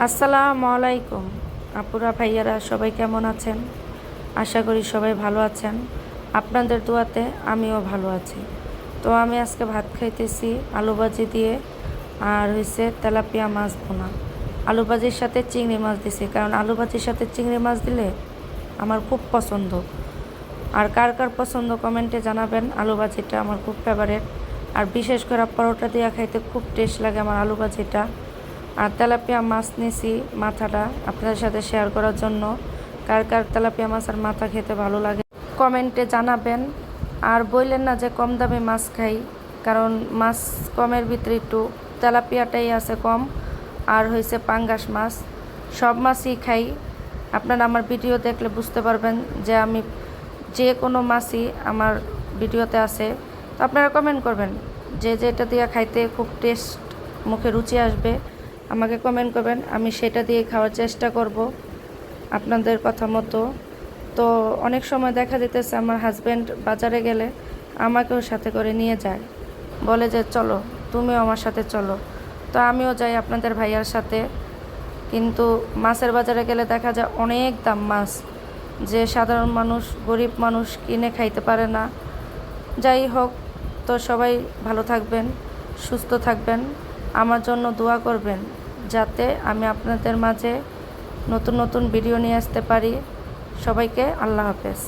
আসসালামু আলাইকুম আপুরা ভাইয়ারা সবাই কেমন আছেন? আশা করি সবাই ভালো আছেন। আপনাদের দোয়াতে আমিও ভালো আছি। তো আমি আজকে ভাত খাইতেছি আলু ভাজি দিয়ে, আর হয়েছে তেলাপিয়া মাছ ভুনা। আলু ভাজির সাথে চিংড়ি মাছ দিছি, কারণ আলু ভাজির সাথে চিংড়ি মাছ দিলে আমার খুব পছন্দ। আর কার কার পছন্দ কমেন্টে জানাবেন। আলু ভাজিটা আমার খুব ফেভারেট, আর বিশেষ করে পরোটা দিয়ে খাইতে খুব টেস্ট লাগে আমার আলু ভাজিটা। আর তেলাপিয়া মাছ নিয়েছি মাথাটা আপনাদের সাথে শেয়ার করার জন্য। কার কার তেলাপিয়া মাছ আর মাথা খেতে ভালো লাগে কমেন্টে জানাবেন। আর বললেন না যে কম দামে মাছ খাই, কারণ মাছ কমের ভিতরে একটু তেলাপিয়াটাই আছে কম, আর হয়েছে পাঙ্গাস মাছ। সব মাছই খাই। আপনারা আমার ভিডিও দেখলে বুঝতে পারবেন যে আমি যে কোনো মাছই আমার ভিডিওতে আছে। তো আপনারা কমেন্ট করবেন যে যেটা দিয়ে খাইতে খুব টেস্ট, মুখে রুচি আসবে, আমাকে কমেন্ট করবেন। আমি সেটা দিয়ে খাওয়ার চেষ্টা করব আপনাদের কথা মতো। তো অনেক সময় দেখা যেতেছে আমার হাজব্যান্ড বাজারে গেলে আমাকেও সাথে করে নিয়ে যায়, বলে যে চলো তুমিও আমার সাথে চলো। তো আমিও যাই আপনাদের ভাইয়ার সাথে। কিন্তু মাছের বাজারে গেলে দেখা যায় অনেক দাম মাছ, যে সাধারণ মানুষ গরিব মানুষ কিনে খাইতে পারে না। যাই হোক, তো সবাই ভালো থাকবেন, সুস্থ থাকবেন, আমার জন্য দোয়া করবেন যাতে আমি আপনাদের মাঝে নতুন নতুন ভিডিও নিয়ে আসতে পারি। সবাইকে আল্লাহ হাফেজ।